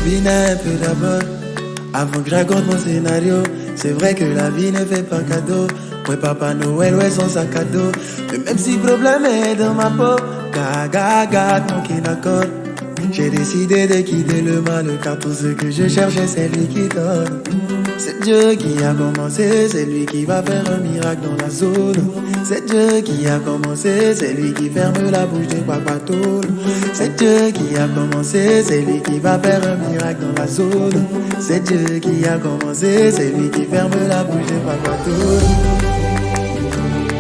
devine un peu d'abord, avant que je raconte mon scénario. C'est vrai que la vie ne fait pas cadeau. Ouais, Papa Noël, ouais, son sac à dos. Mais même si le problème est dans ma peau, gaga, manqué d'accord. J'ai décidé de quitter le mal, car tout ce que je cherchais, c'est lui qui donne. C'est Dieu qui a commencé, c'est lui qui va faire un miracle dans la zone. C'est Dieu qui a commencé, c'est lui qui ferme la bouche des papatoules. C'est Dieu qui a commencé, c'est lui qui va faire un miracle dans la zone. C'est Dieu qui a commencé, c'est lui qui ferme la bouche des papatoules.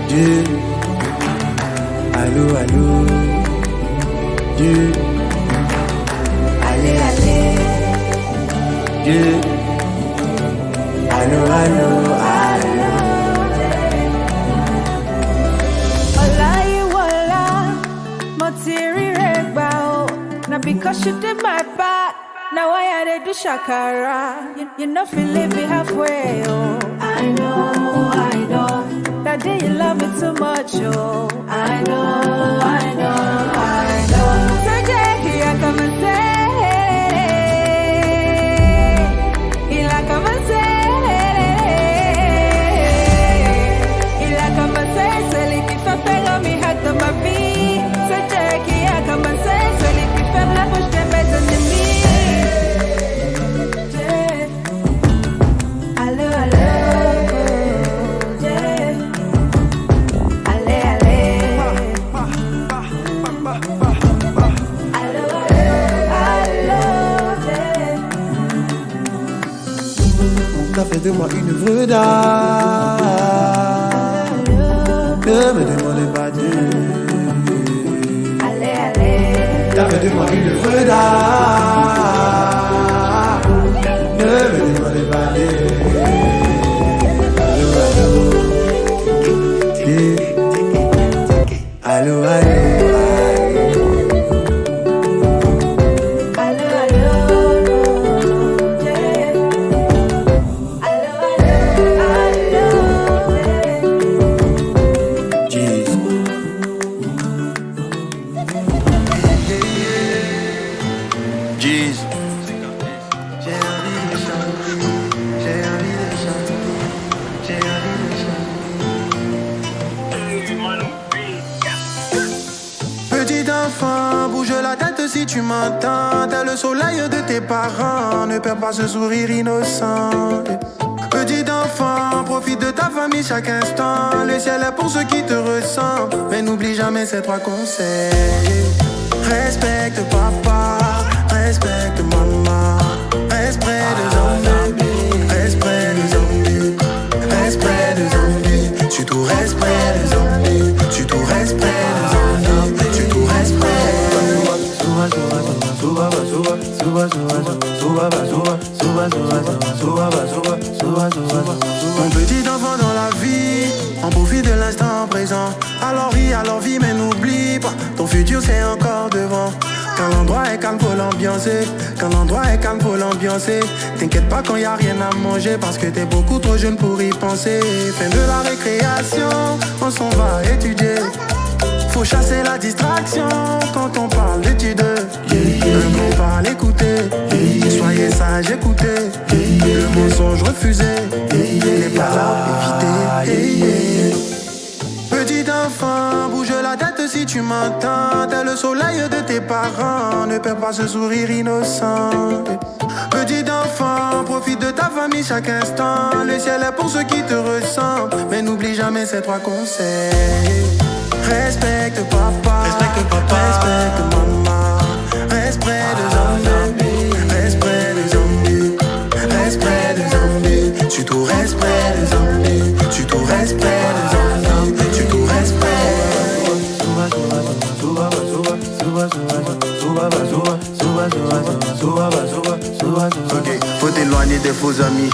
Dieu, allô, allô, Dieu, allez, allez, Dieu. Allô, allô, allô. Ola iwola, motiri regbao. Now because you did my part, now I had to do shakara. You know feel leave me halfway, oh. I know. That day you love me too much, oh. I know. So Jackie, I come and say, I come and say. T'as fait de moi une œuvre d'art. Ne me demandez pas Dieu. T'as fait de moi une œuvre d'art. Ne me demandez pas Dieu. Allô, allô, allô. Si tu m'entends, t'as le soleil de tes parents. Ne perds pas ce sourire innocent. Petit enfant, profite de ta famille chaque instant. Le ciel est pour ceux qui te ressemblent. Mais n'oublie jamais ces trois conseils. Respecte papa, respecte maman. Reste près des zombies, reste près des zombies, reste près des zombies. Surtout reste près des zombies, surtout reste près des zombies, surtout reste près. Mon petit enfant dans la vie, on profite de l'instant présent. Alors vis, mais n'oublie pas, ton futur c'est encore devant. Quand l'endroit est calme, faut l'ambiancer. Quand l'endroit est calme, faut l'ambiancer. T'inquiète pas quand y a rien à manger, parce que t'es beaucoup trop jeune pour y penser. Fin de la récréation, on s'en va étudier. Faut chasser la distraction quand on parle d'études. Un bon parle, écoutez. Soyez sage, écoutez. Le mensonge refusé. Les paroles évitées. Petit enfant, bouge la tête si tu m'entends. T'es le soleil de tes parents. Ne perds pas ce sourire innocent. Petit enfant, profite de ta famille chaque instant. Le ciel est pour ceux qui te ressemblent. Mais n'oublie jamais ces trois conseils. Respecte papa, respecte maman, reste près des zombies, reste près des zombies, reste près des zombies, surtout reste près des zombies, surtout reste près des zombies, surtout reste près. Ok, faut t'éloigner des faux amis.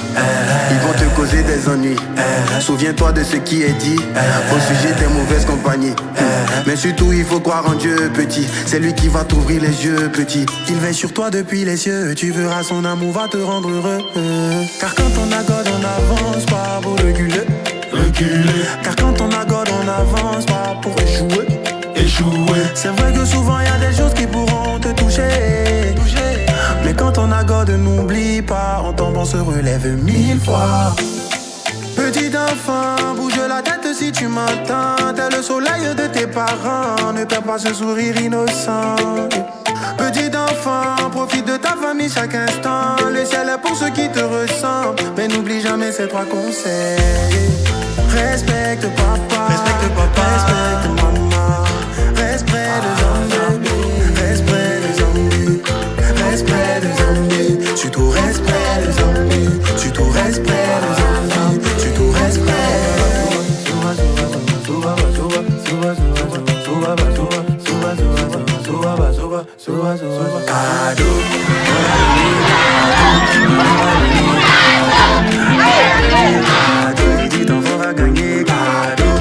Ils vont te causer des ennuis. Souviens-toi de ce qui est dit au sujet des mauvaises compagnies. Mais surtout il faut croire en Dieu, petit. C'est lui qui va t'ouvrir les yeux, petit. Il veille sur toi depuis les cieux. Tu verras son amour va te rendre heureux. Car quand on accorde on avance pas pour reculer. Car quand on accorde on avance pas pour échouer. C'est vrai que souvent y a des choses qui pourront te toucher. Mais quand on la God n'oublie pas, en tombant se relève 1000 fois. Petit enfant, bouge la tête si tu m'entends. T'es le soleil de tes parents, ne perds pas ce sourire innocent. Petit enfant, profite de ta famille chaque instant. Le ciel est pour ceux qui te ressemblent, mais n'oublie jamais ces 3 conseils. Respecte papa, respecte maman, respecte les hommes, respecte les hommes, respecte les hommes, surtout respecte les hommes, surtout respecte les hommes, surtout respecte. Cadeau. Petit enfant va gagner cadeau,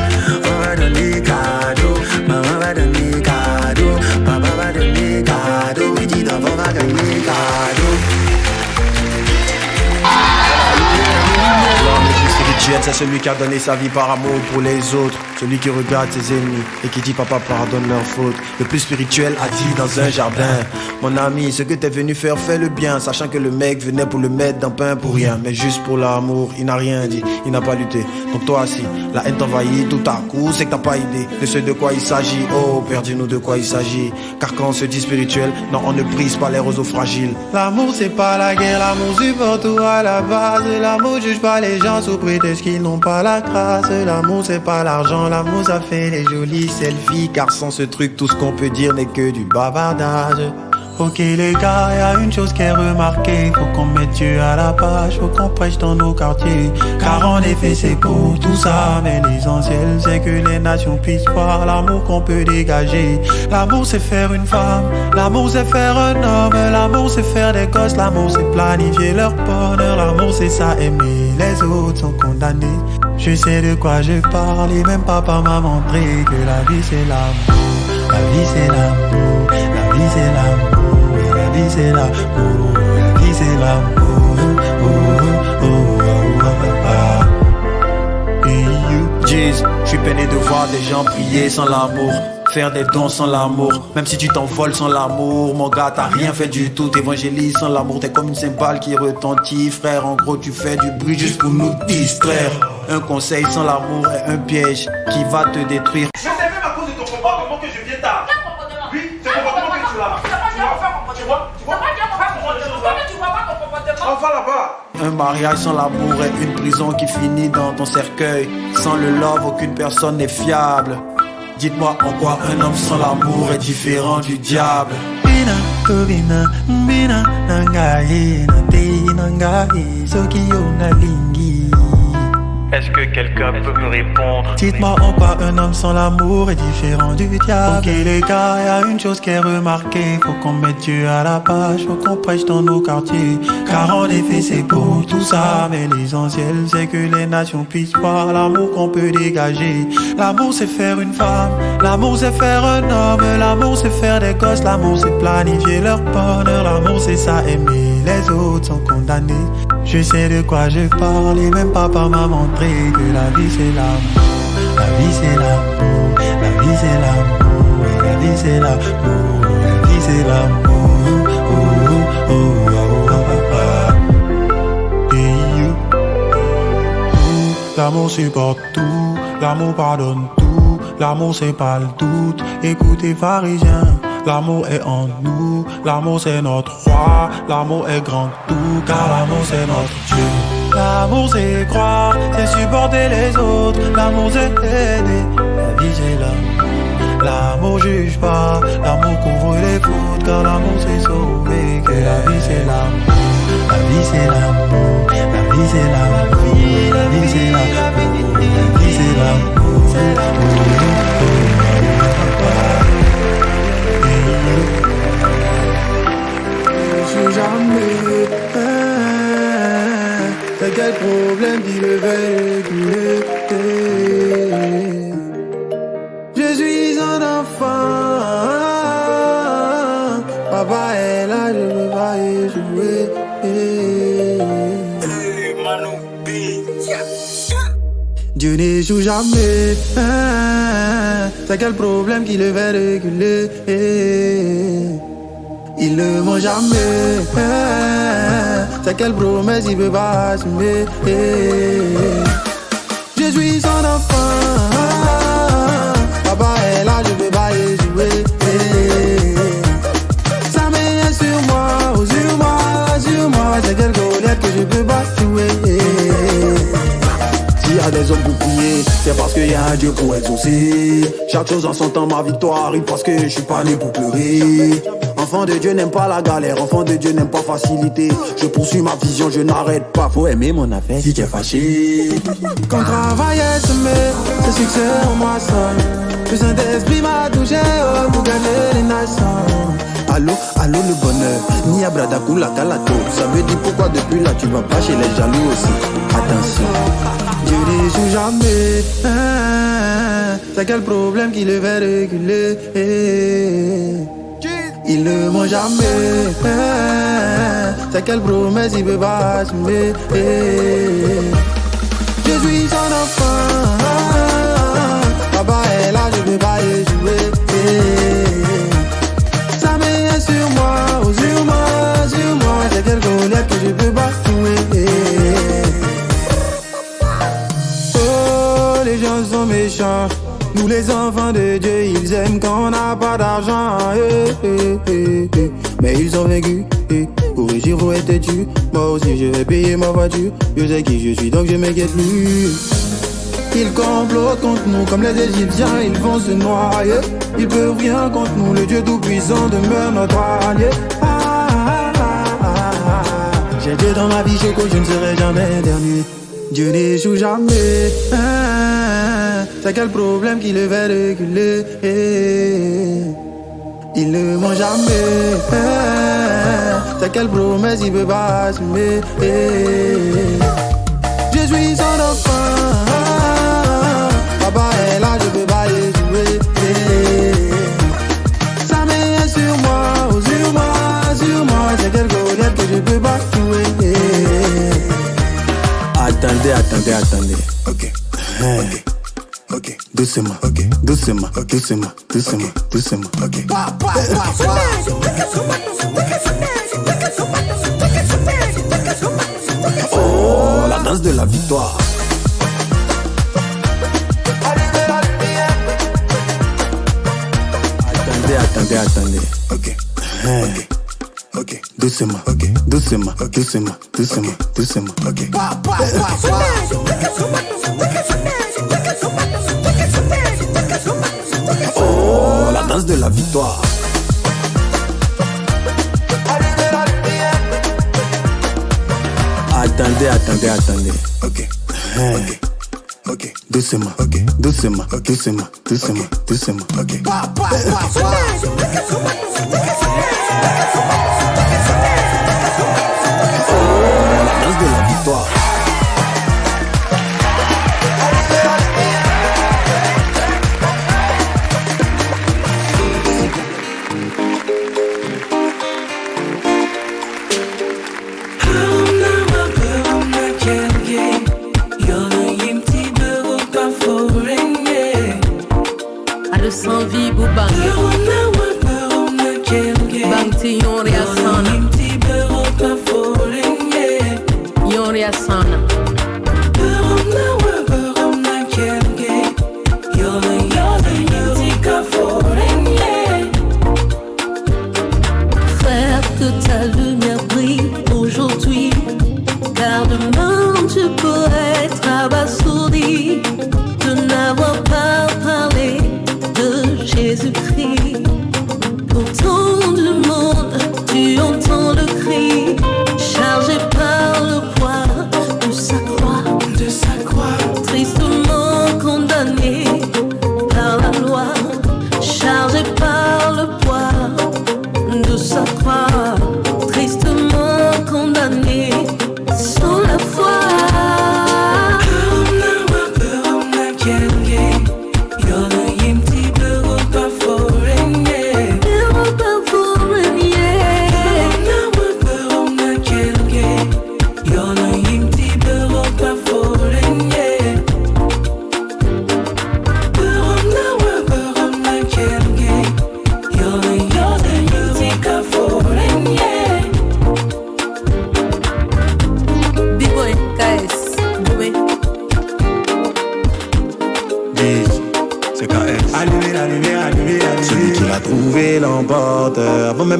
on va donner cadeau, maman va donner cadeau, papa va donner cadeau, petit enfant va gagner cadeau. L'homme le plus spirituel, c'est celui qui a donné sa vie par amour pour les autres. Celui qui regarde ses ennemis et qui dit papa pardonne leurs fautes. Le plus spirituel a dit dans un jardin: mon ami, ce que t'es venu faire, fais le bien. Sachant que le mec venait pour le mettre dans pain pour rien, mais juste pour l'amour. Il n'a rien dit, il n'a pas lutté. Donc toi aussi, la haine t'envahit tout à coup. C'est que t'as pas idée de ce de quoi il s'agit. Oh, Père, dis-nous de quoi il s'agit. Car quand on se dit spirituel, non, on ne brise pas les roseaux fragiles. L'amour c'est pas la guerre, l'amour supporte tout à la base. L'amour juge pas les gens sous prétexte qu'ils n'ont pas la grâce. L'amour c'est pas l'argent, l'amour ça fait les jolies selfies. Car sans ce truc, tout ce qu'on peut dire n'est que du bavardage. Ok les gars, y a une chose qui est remarquée. Faut qu'on mette Dieu à la page, faut qu'on prêche dans nos quartiers. Car en effet c'est pour tout ça, mais l'essentiel c'est que les nations puissent voir l'amour qu'on peut dégager. L'amour c'est faire une femme, l'amour c'est faire un homme. L'amour c'est faire des gosses, l'amour c'est planifier leur bonheur. L'amour c'est ça, aimer, les autres sont condamnés. Je sais de quoi je parle et même papa m'a montré que la vie c'est l'amour. La vie c'est l'amour, la vie c'est l'amour, la vie c'est l'amour, la vie c'est l'amour. Jeez, je suis peiné de voir des gens prier sans l'amour, faire des dons sans l'amour. Même si tu t'envoles sans l'amour, mon gars, t'as rien fait du tout. T'évangélises sans l'amour, t'es comme une cymbale qui retentit. Frère, en gros, tu fais du bruit juste pour nous distraire. Un conseil sans l'amour est un piège qui va te détruire. C'est même à cause de ton comportement que je viens tard. Quel comportement? Oui, c'est le comportement que tu as. Tu vois? On va là-bas. Un mariage sans l'amour est une prison qui finit dans ton cercueil. Sans le love, aucune personne n'est fiable. Dites-moi en quoi un homme sans l'amour est différent du diable. Est-ce que quelqu'un peut me répondre? Dites-moi en quoi un homme sans l'amour est différent du diable. Ok les gars, y a une chose qui est remarquée. Faut qu'on mette Dieu à la page, faut qu'on prêche dans nos quartiers. Car en effet c'est pour tout ça, mais l'essentiel c'est que les nations puissent voir l'amour qu'on peut dégager. L'amour c'est faire une femme, l'amour c'est faire un homme. L'amour c'est faire des gosses, l'amour c'est planifier leur bonheur. L'amour c'est ça, aimer, les autres sont condamnés. Je sais de quoi je parle et même papa m'a montré que la vie c'est l'amour. La vie c'est l'amour, la vie c'est l'amour, et la vie c'est l'amour, la vie c'est l'amour. Oh, oh, oh, oh, oh, oh. Et you. L'amour supporte tout, l'amour pardonne tout, l'amour c'est pas le doute. Écoutez pharisiens, l'amour est en nous, l'amour c'est notre roi, l'amour est grand tout, car l'amour c'est notre Dieu. L'amour c'est croire, c'est supporter les autres, l'amour c'est aider, la vie c'est l'amour. L'amour juge pas, l'amour couvre les fautes, car l'amour c'est sauver, que la vie c'est l'amour. La vie c'est l'amour, la vie c'est l'amour, la vie c'est l'amour, la vie c'est l'amour. Jamais, c'est quel problème qui le fait réguler. Je suis un enfant, papa est là, je veux pas échouer. Dieu n'échoue jamais, c'est quel problème qui le fait reculer. Il ne ment jamais. C'est quelle promesse il peut pas assumer. Je suis son enfant. Papa est là, je peux pas y jouer. Sa main est sur moi, oh, sur moi, sur moi. C'est quelle colère que je peux pas jouer. S'il y a des hommes pour prier, c'est parce qu'il y a un Dieu pour exaucer. Chaque chose en son temps, ma victoire arrive parce que je suis pas né pour pleurer. Enfant de Dieu n'aime pas la galère, enfant de Dieu n'aime pas facilité. Je poursuis ma vision, je n'arrête pas. Faut aimer mon affaire si tu es fâché. Quand travail est semé, c'est succès en moi seul. Le Saint-Esprit m'a touché pour gagner les nations. Allô, allô le bonheur, ni à Bradakou la calato. Ça veut dire pourquoi depuis là tu vas pas chez les jaloux aussi. Attention, Dieu n'échoue jamais. C'est quel problème qui le fait reculer. Il ne ment jamais. C'est quelle promesse il peut pas assumer. Je suis son enfant. Papa est là, je peux pas y jouer. Sa main est sur moi, oh, sur moi, sur moi. C'est quelle colère que je peux pas jouer. Oh, les gens sont méchants. Nous les enfants de Dieu, ils aiment quand on n'a pas d'argent. Mais ils ont vaincu. Pour réussir, faut être têtu. Moi aussi, je vais payer ma voiture. Je sais qui je suis, donc je m'inquiète plus. Ils complotent contre nous comme les Égyptiens, ils vont se noyer. Ils peuvent rien contre nous, le Dieu tout-puissant demeure notre allié. J'ai Dieu dans ma vie, choco, je ne serai jamais dernier. Dieu n'échoue jamais. C'est quel problème qui le fait reculer. Il ne ment jamais. C'est quelle promesse il peut pas assumer. Je suis son enfant. Papa est là, je peux pas y jouer. Sa main est sur moi, oh, sur moi, sur moi. C'est quelle colère que je peux pas jouer. Attendez, attendez, attendez. Ok, ok. Ok, doucement, ok, doucement, doucement, doucement, doucement, ok. Oh, la danse de la victoire. Attendez, attendez, attendez. Ok, ok, ok, doucement, ok, doucement, doucement, doucement, doucement, ok. Oh, la danse de la victoire. Attendez, attendez, attendez. Ok, ok, ok, doucement, ok, doucement, doucement, doucement, doucement, ok. Oh, la danse de la victoire. Sans vie pour bang ti yon reasana yon reasana Frère, que ta lumière brille aujourd'hui, car demain tu pourrais être abasourdi de n'avoir pas parlé de Jésus-Christ. Pourtant du monde, tu entends le cri, chargé par le poids de sa croix, tristement condamné par la loi, chargé par le poids de sa croix, tristement condamné sans la foi.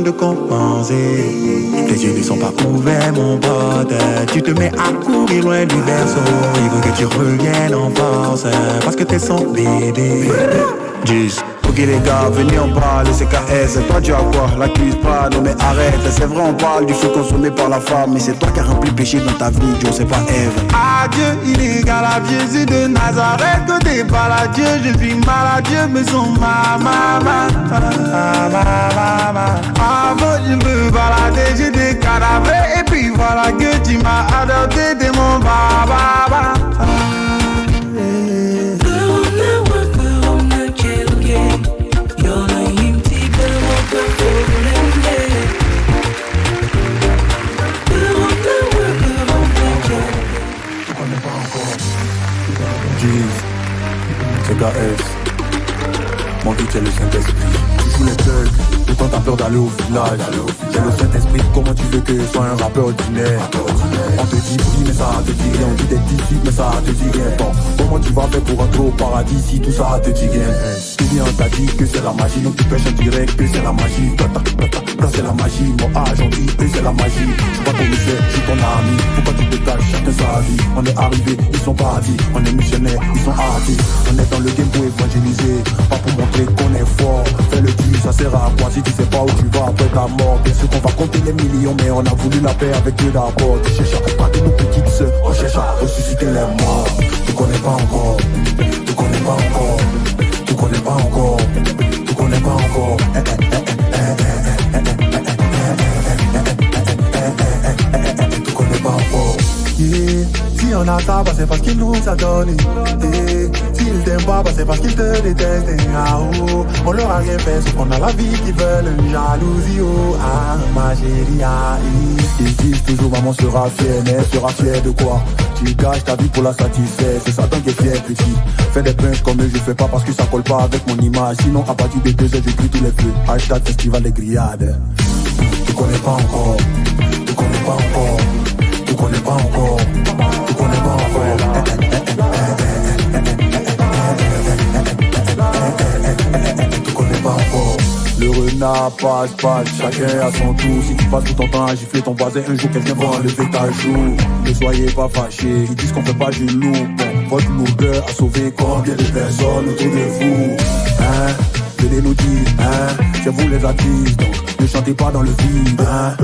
de compenser. Tes yeux ne sont pas ouverts, mon pote. Tu te mets à courir loin du berceau. Il faut que tu reviennes en force, parce que t'es son bébé. Jeez. Ok les gars, venez on parle, CKS, toi tu as quoi? L'accuse pas, non mais arrête. C'est vrai on parle du feu consommé par la femme, mais c'est toi qui as rempli le péché dans ta vie, Joe, c'est pas Ève. Adieu illégal à Jésus de Nazareth, que t'es maladieu, je suis maladieu, mais son maman. Avant je me baladais, j'ai des cadavres, et puis voilà que tu m'as adopté, t'es mon baba. C'est KS, mon guide c'est le Saint-Esprit. Tu fous les thugs, pourtant t'as peur d'aller au village. C'est le Saint-Esprit, comment tu veux que je sois un rappeur ordinaire? On te dit oui mais ça te dit rien, on dit d'être ici mais ça te dit rien. Bon, comment tu vas faire pour rentrer au paradis si tout ça te dit rien? Tu viens, on t'a dit que c'est la magie, donc tu pêches en direct que c'est la magie. Là c'est la magie, mon âge on dit que c'est la magie. Je suis pas ton monsieur, je suis ton ami. Pourquoi tu te caches, chacun sa vie. On est arrivé, ils sont partis. On est missionnaires, ils sont artistes. On est dans le game pour évangéliser, pas pour montrer qu'on est fort. Fais le tu, ça sert à quoi si tu sais pas où tu vas après ta mort? Bien sûr qu'on va compter les millions, mais on a voulu la paix avec Dieu d'abord. Tu cherches à pas de nos petites sœurs, on cherche à ressusciter les morts. Tu connais pas encore, tu connais pas encore, tu connais pas encore, tu connais pas encore. Tu connais pas encore. Yeah. Si on a ça, bah c'est parce qu'il nous a donné. Yeah. S'ils t'aiment pas, bah c'est parce qu'ils te détestent. Ah, oh. On leur a rien fait, sauf qu'on a la vie qu'ils veulent. Jalousie, oh, ah, ma chérie, ah, ils disent toujours maman sera fière, mais elle sera fière de quoi? Tu gâches ta vie pour la satisfaire, c'est Satan qui est fier petit. Fais des punchs comme eux, je fais pas parce que ça colle pas avec mon image. Sinon à partir de 2 heures, je crie tous les feux. Hashtag festival des grillades. Tu connais pas encore, tu connais pas encore, tu connais pas encore, tu connais pas encore. Tu connais pas encore. Le renard passe, chacun a son tour. Si tu passes tout ton temps à gifler ton voisin, un jour quelqu'un va enlever ta joue. Ne soyez pas fâchés, ils disent qu'on fait pas du lourd. Bon, votre lourdeur a sauvé combien de personnes autour de vous? Hein? Venez nous dire, hein? C'est vous les artistes, donc ne chantez pas dans le vide, hein?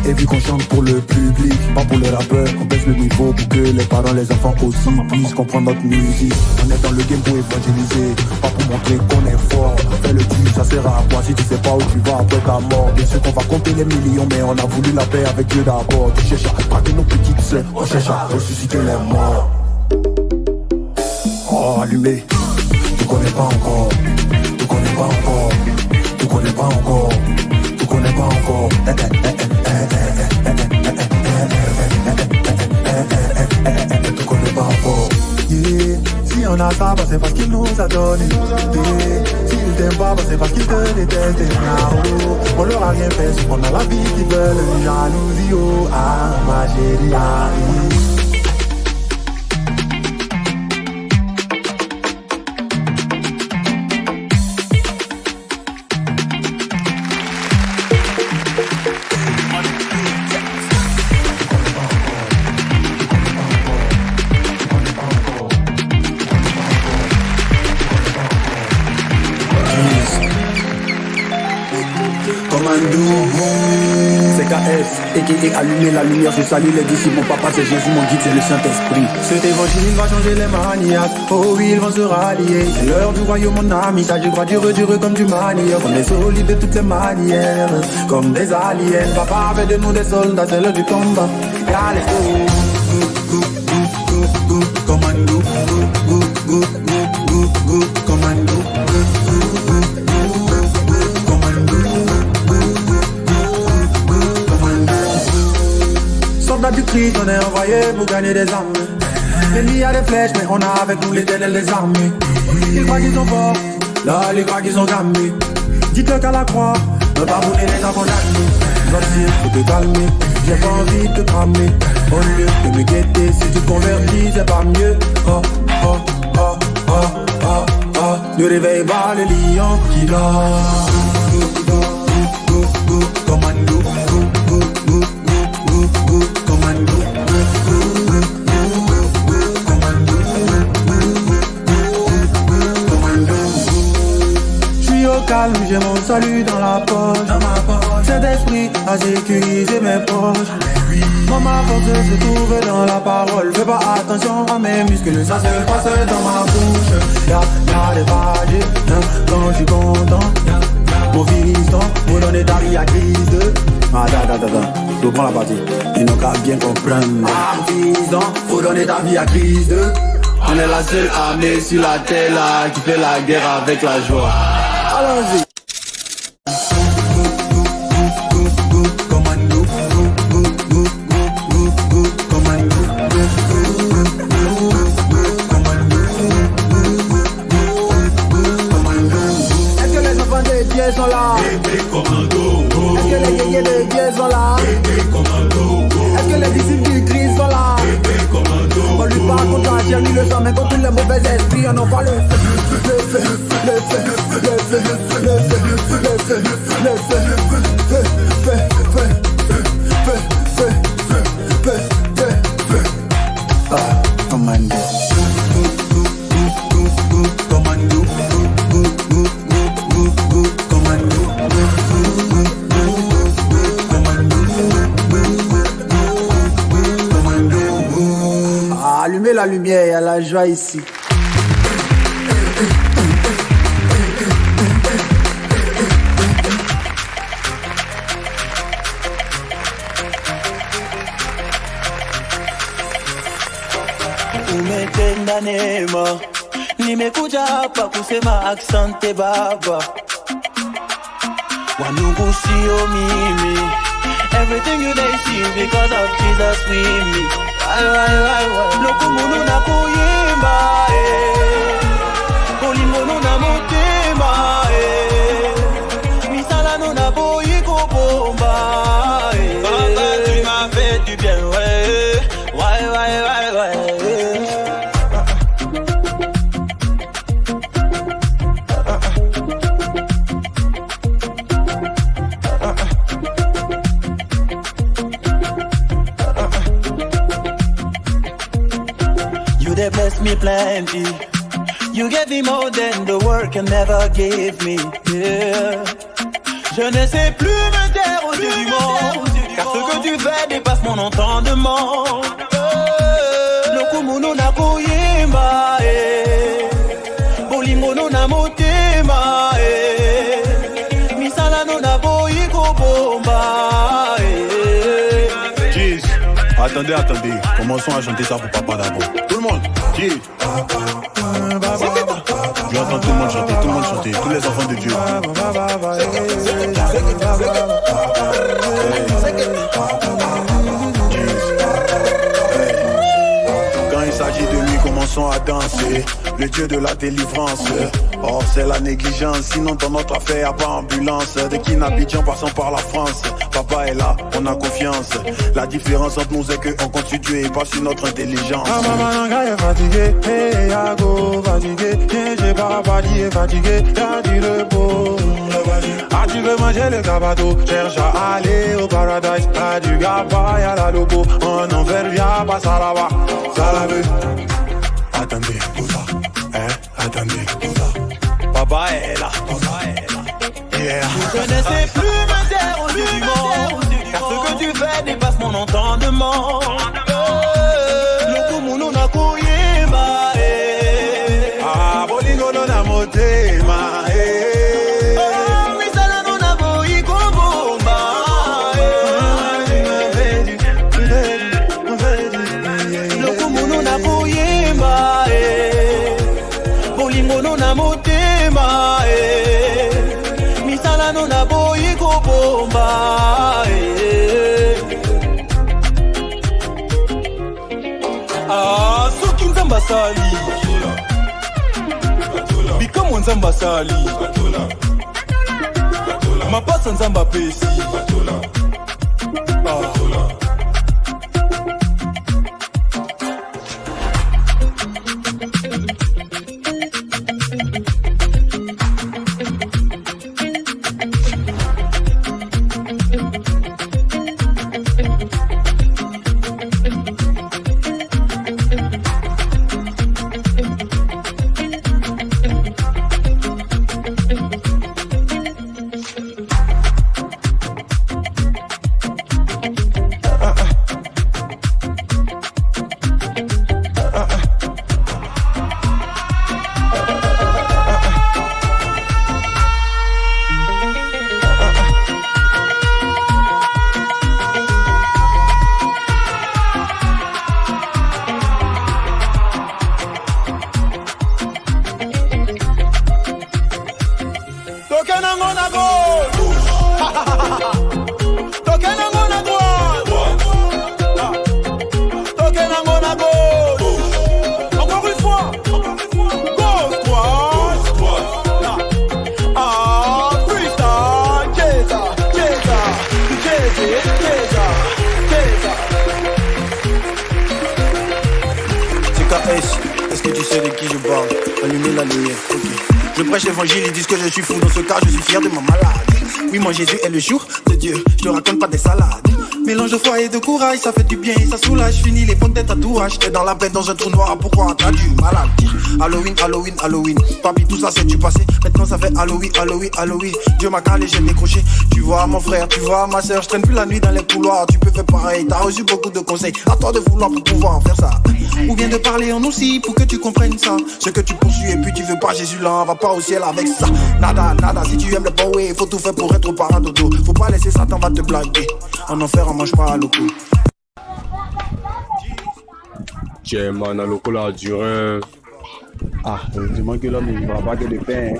Et vu qu'on chante pour le public, pas pour les rappeurs, on baisse le niveau pour que les parents, les enfants aussi puissent comprendre notre musique. On est dans le game pour évangéliser, pas pour montrer qu'on est fort. Fais le tu, ça sert à quoi si tu sais pas où tu vas après ta mort? Bien sûr qu'on va compter les millions, mais on a voulu la paix avec Dieu d'abord. Tu cherches à braquer nos petites sœurs, on cherche à ressusciter les morts. Oh, allumé, tu connais pas encore, tu connais pas encore, tu connais pas encore, tu connais pas encore. Tu connais pas encore. Yeah. Si on a ça, bah c'est parce qu'il nous a donné. Yeah. S'ils t'aiment pas, bah c'est parce qu'ils te détestent. Ah, oh. On leur a rien fait, sauf qu'on a la vie qu'ils veulent. Jalousie, oh, ah, ma chérie, ah, et qui est allumé, la lumière, je salue les disciples. Mon papa c'est Jésus, mon guide c'est le Saint-Esprit. Cet évangile va changer les manias. Oh oui, ils vont se rallier. C'est l'heure du royaume, mon ami. Ça je crois dur comme du manière. On est solides de toutes les manières, comme des aliens. Papa fait de nous des soldats, c'est l'heure du combat. Yeah, let's go. Commando, commando. Soldats du Christ, on est envoyé pour gagner des armes. Il y a des flèches, mais on a avec nous l'éternel des armées. Ils croient qu'ils sont forts, là ils croient qu'ils sont gamés. Dites-le qu'à la croix, ne pas brûler les enfants d'année. Gentil, faut te calmer, j'ai pas envie de te cramer. Au lieu de me guetter, si tu te convertis, c'est pas mieux. Oh, oh, oh, oh, oh, oh. Ne réveille pas le lion qui dort. salut dans la poche. Cet esprit a sécurisé mes poches. Maman force se trouve dans la parole. Fais pas attention à mes muscles, ça se passe dans ma bouche. Y'a des pages, quand je suis content. Mon fiston, vous donnez ta vie à crise de. Attends, je reprends la partie. Ils n'ont qu'à bien comprendre. Mon fiston, vous donnez ta vie à crise de. On est la seule armée sur la terre là, qui fait la guerre avec la joie. Allons-y. Est-ce que les enfants de Dieu sont là? Est-ce que les guerriers de Dieu sont là? Est-ce que les disciples du Christ sont là? On lui parle contre la chair, ni le sang, mais contre tous les mauvais esprits, on envoie le feu, le feu, le feu, le feu, le feu, le feu, le feu, feu, feu, feu, feu, feu, feu, feu, feu. Ah, commando. Commando. Commando. Allumez la lumière, il y a la joie ici. Umetenda neema, nimekuja hapa kusema asante Baba. Wanungu sio mimi. Everything you they see because of Jesus with me. Why. Lokumunu na kuyimba, Olimonu na mutema, Misala no na boyi kubomba, Baba, tu m'as fait du bien, ouais. Why. They bless me plenty. You gave me more than the world can never give me. Yeah. Je ne sais plus me taire aux yeux du monde, car ce que tu fais dépasse mon entendement. Lokumunu na kuyimba, Bolingo no na motema, Misala no na boyi kobomba. Jeez, attendez, commençons à chanter ça pour papa d'abord. Tout le monde, Jeez. Je entends tout le monde chanter, tous les enfants de Dieu. Quand il s'agit de lui, commençons à danser. Le Dieu de la délivrance. Or c'est la négligence, sinon dans notre affaire y'a pas ambulance. Dès qu'il n'Abidjan passons par la France. Papa est là, on a confiance. La différence entre nous est qu'on compte sur Dieu et pas sur notre intelligence. Maman est fatigué, hey, Yago fatigué. J'ai pas fatigué, fatigué, y'a du repos. Ah, tu veux manger le gabato, cherche à aller au paradise. Ah, du gaba, y'a la logo. En enfer, y'a pas ça là-bas. Ça la veut. Attendez, attendez. Papa est là. Yeah. Je ne sais plus me taire aux yeux du monde, car ce que tu fais dépasse mon entendement. Lokumunu na kuyimba, Ah, Bolingo no na motema, Misala no na boyi kobomba. Lokumunu na kuyimba, Bolingo no na motema, Misala no na boyi kobomba. Ah, soki nzamba sali bikamu nzamba sali mapasa nzamba pesi KS, est-ce que tu sais de qui je parle? Allumer la lumière, ok. Je prêche l'évangile, ils disent que je suis fou. Dans ce cas, je suis fier de ma maladie. Oui, moi Jésus est le jour de Dieu. Je te raconte pas des salades. Mélange de foi et de courage, ça fait du bien et ça soulage. Fini les potes des tatouages. T'es dans la bête, dans un trou noir. Pourquoi t'as du mal à le dire? Halloween, Halloween, Halloween. Papi, tout ça c'est du passé. Maintenant ça fait Halloween, Halloween, Halloween. Dieu m'a calé, j'ai décroché. Tu vois mon frère, tu vois ma soeur. Je traîne plus la nuit dans les couloirs. Tu peux faire pareil. T'as reçu beaucoup de conseils. À toi de vouloir pour pouvoir faire ça. Ou bien de parler en aussi pour que tu comprennes ça. Ce que tu poursuis et puis tu veux pas Jésus là. Va pas au ciel avec ça. Nada, nada. Si tu aimes le bon way, faut tout faire pour être au paradodo. Faut pas laisser Satan va te blaguer. En enfer, on mange pas à l'eau. Tiens, man, à l'eau là, du rêve. Ah, dis-moi que l'homme il va pas que de pain.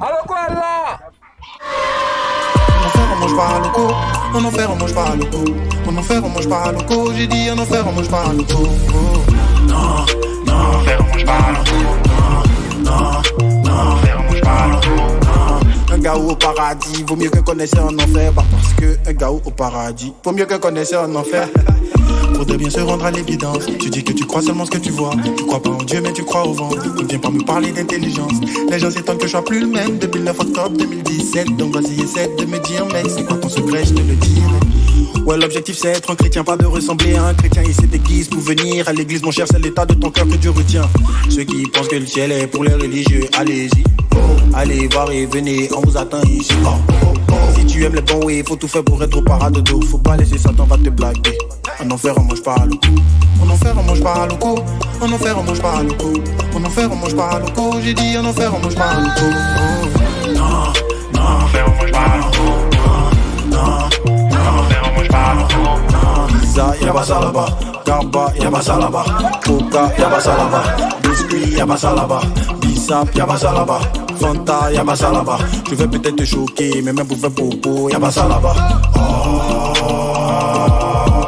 Allô, quoi là? En enfer, on mange pas à l'eau. En enfer, on mange pas à l'eau. En enfer, on mange pas à l'eau. J'ai dit en enfer, on mange pas à l'eau. Non, non, en enfer, on mange pas à l'eau. Non, non, en enfer, on mange pas à l'eau. Un gars au paradis, vaut mieux qu'un connaisseur en enfer. Bah parce que un gars au paradis, vaut mieux qu'un connaisseur en enfer. Faudrait bien se rendre à l'évidence. Tu dis que tu crois seulement ce que tu vois. Tu crois pas en Dieu mais tu crois au vent. Ne viens pas me parler d'intelligence. Les gens s'étonnent que je sois plus le même depuis le 9 octobre 2017. Donc vas-y essaie de me dire mec, c'est quoi ton secret, je te le dirai. Ouais, l'objectif c'est être un chrétien, pas de ressembler à un chrétien. Il se déguise pour venir à l'église, mon cher, c'est l'état de ton cœur que Dieu retient. Ceux qui pensent que le ciel est pour les religieux, allez-y. Allez voir et venez, on vous attend ici. Si tu aimes les bons way, faut tout faire pour être au paradodo. Faut pas laisser Satan va te blaguer. En enfer on mange pas à l'eau. En enfer on mange pas à l'eau. En enfer on mange pas à l'eau. En enfer on mange pas à l'eau. J'ai dit en enfer on mange pas à l'eau. Non, non, en enfer on mange pas à l'eau. Non, non, en enfer on mange pas à l'eau. Isa, y'a ça là-bas. Garba, y'a ça là-bas. Coca, y'a ça là-bas. Biscuit, y'a ça là-bas. Bissap, y'a ça là-bas. Fanta, y'a ça là-bas. Je vais peut-être te choquer, mais même pour faire popo, y'a ça là-bas.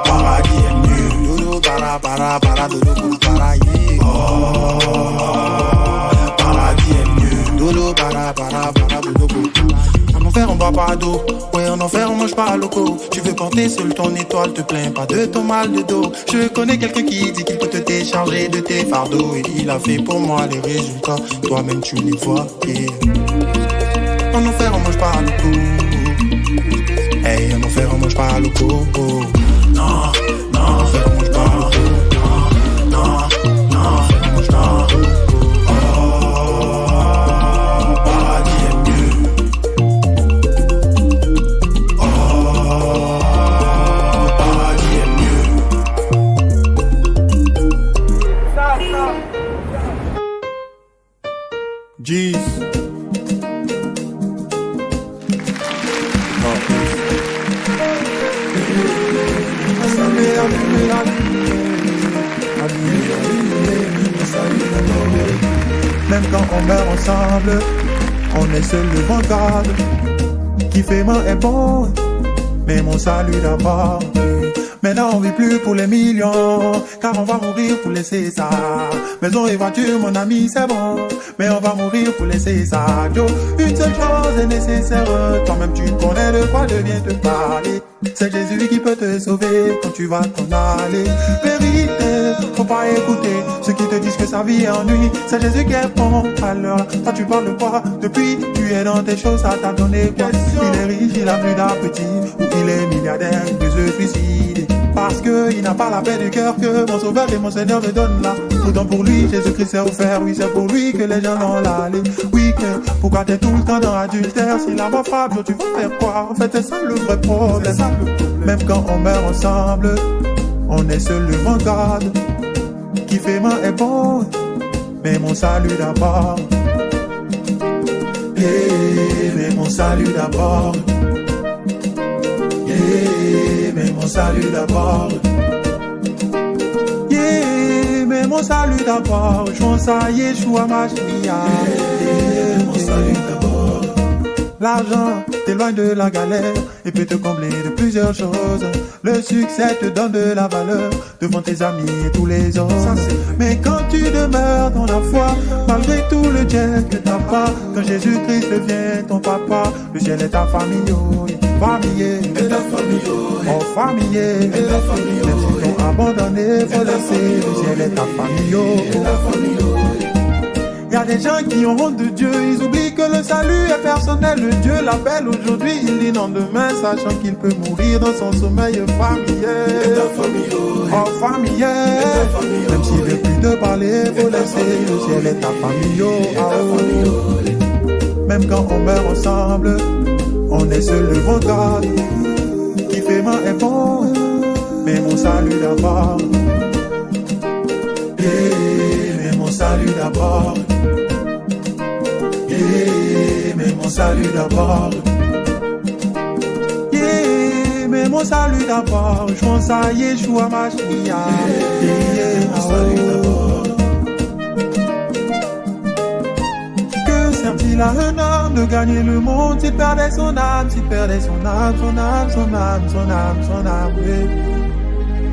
Paradis est mieux. Dodo, para, dodo, para, yeah. Paradis est mieux. Dodo, para, dodo, en enfer on boit pas d'eau. Ouais, en enfer on mange pas à loco. Tu veux porter seul ton étoile, te plains pas de ton mal de dos. Je connais quelqu'un qui dit qu'il peut te décharger de tes fardeaux. Et il a fait pour moi les résultats. Toi-même tu les vois. Yeah. En enfer on mange pas à loco. Hey, en enfer on mange pas à loco. Non, non, en enfer on mange pas à loco. Non, non, en enfer on mange pas à loco. Jeez. Même quand on meurt ensemble, on est seul devant God. Qui fait mal est bon, mais mon salut d'abord. Maintenant on vit plus pour les millions, car on va mourir pour laisser ça. Maison et voiture mon ami c'est bon, mais on va mourir pour laisser ça. Joe, une seule chose est nécessaire, toi-même tu connais de quoi je viens te parler. C'est Jésus qui peut te sauver quand tu vas t'en aller. Vérité, faut pas écouter ceux qui te disent que sa vie est ennui. C'est Jésus qui est bon, alors toi tu parles de quoi? Depuis tu es dans tes choses, ça t'a donné quoi? Il est riche, il a plus d'appétit, ou il est milliardaire, il peut se suicider. Parce qu'il n'a pas la paix du cœur que mon sauveur et mon Seigneur me donnent là. Pourtant pour lui, Jésus-Christ s'est offert. Oui, c'est pour lui que les gens l'ont allé. Oui, que pourquoi t'es tout le temps dans l'adultère? Si la mort frappe, tu vas faire quoi? En fait, c'est ça le vrai problème. Même quand on meurt ensemble, on est seul devant God. Qui fait mal est bon, mais mon salut d'abord. Yeah, mais mon salut d'abord. Yeah, mais mon salut d'abord. Yeah, mais mon salut d'abord. Je pense à Yeshua Mashiach. Yeah, mon salut d'abord. L'argent t'éloigne de la galère et peut te combler de plusieurs choses. Le succès te donne de la valeur devant tes amis et tous les autres. Mais quand tu demeures dans la foi, malgré tout le jet que t'as pas, quand Jésus-Christ devient ton papa, le ciel est ta famille, oh, famille, est ta famille, oh, oh famille, même si t'ont abandonné, faut laisser, le ciel est ta famille, oh. Y'a des gens qui ont honte de Dieu, ils oublient que le salut est personnel. Le Dieu l'appelle aujourd'hui, il dit non demain, sachant qu'il peut mourir dans son sommeil familier. Oh familier, même s'il veut plus de parler, faut laisser, le ciel est ta famille, oh, ah, oh. Même quand on meurt ensemble, on est seul devant God. Qui fait mal est bon, mais mon salut d'abord. Mais mon salut d'abord. Mais mon salut d'abord. Mais mon salut d'abord. Je pense à Yeshua Mashiach. Mon salut d'abord. Que sert-il à un homme de gagner le monde s'il perdait son âme, s'il perdait son âme, son âme, son âme, son âme, son âme,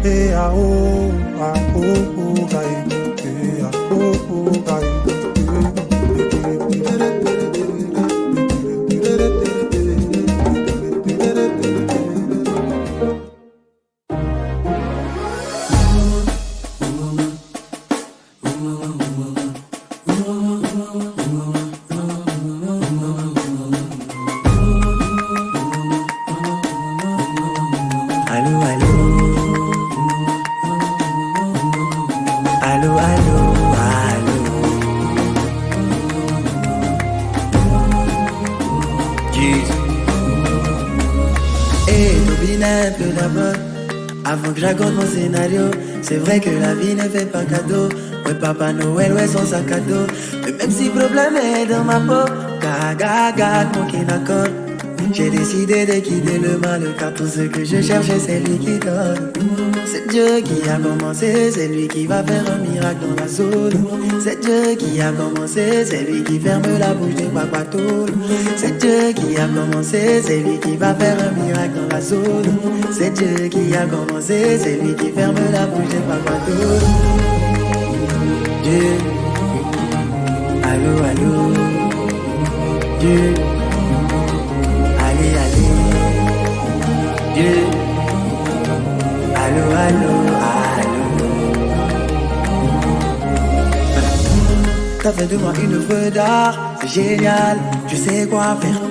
et ah oh, ah oh, oh, ah oh, oh, ah Avant que j'accorde mon scénario, c'est vrai que la vie ne fait pas cadeau. Ouais, Papa Noël, ouais, son sac à dos. Mais même si problème est dans ma peau, gaga, mon qui d'accord. J'ai décidé de quitter le mal, car tout ce que je cherchais, c'est lui qui donne. C'est Dieu qui a commencé, c'est lui qui va faire un miracle dans la zone. C'est Dieu qui a commencé, c'est lui qui ferme la bouche des papatoules. C'est Dieu qui a commencé, c'est lui qui va faire un miracle dans la zone. C'est Dieu qui a commencé, c'est lui qui ferme la bouche des papatoules. Dieu, allô, allô, Dieu. Dieu, allô, allô, allô. T'as fait de moi une œuvre d'art, c'est génial, je sais quoi faire.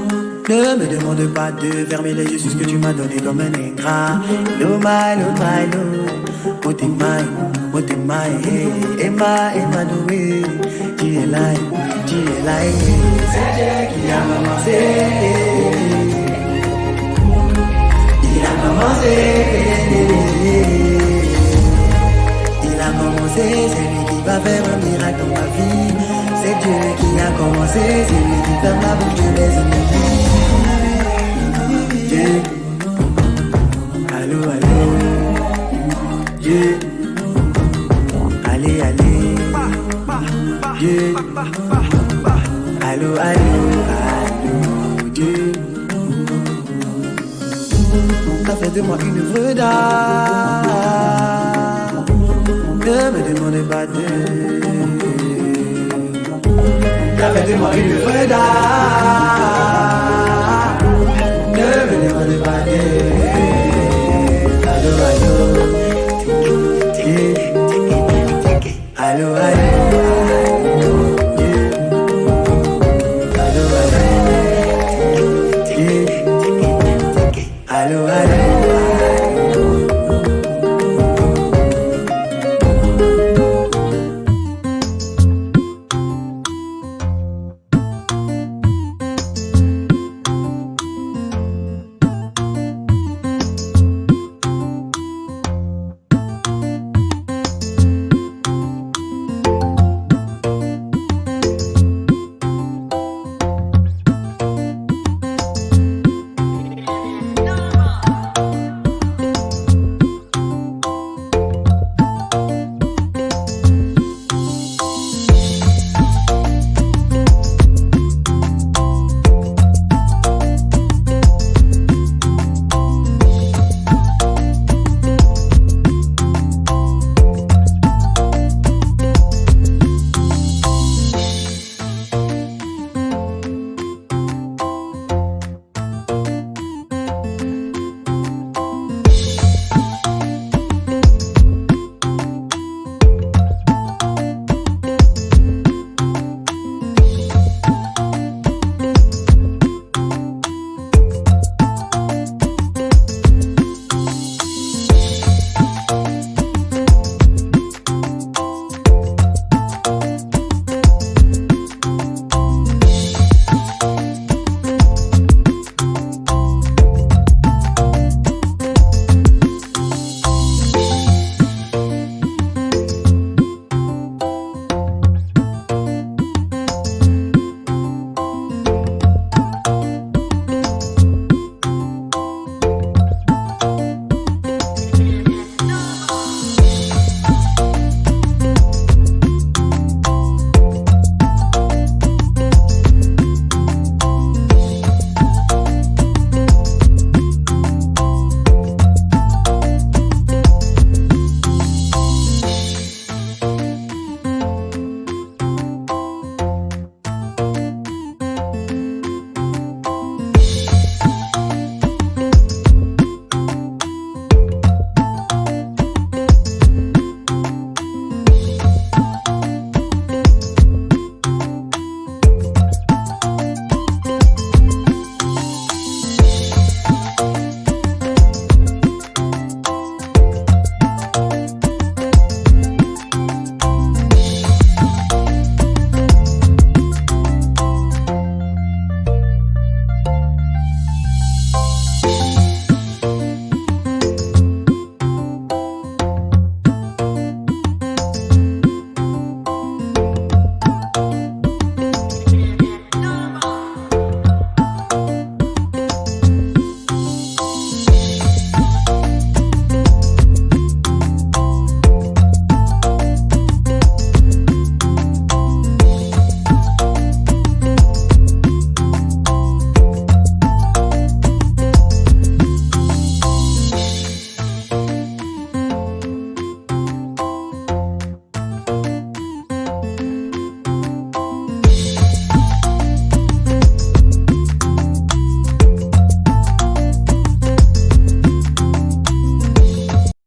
Ne me demande pas de fermer les yeux sur ce que tu m'as donné comme un ingrat. No my, no my, no. Motemai, Emma, Emmanuel. Tu es là, c'est Dieu qui a commencé. Il a commencé, c'est lui qui va faire un miracle dans ma vie. C'est Dieu qui a commencé, c'est lui qui ferme la bouche de mes ennemis. Dieu, allô, allô, Dieu, allez, allez, Dieu, allô, allô, allô, Dieu. T'as fait de moi une œuvre d'art. Ne me demande pas de. T'as fait de moi une œuvre d'art. Ne me demande pas de.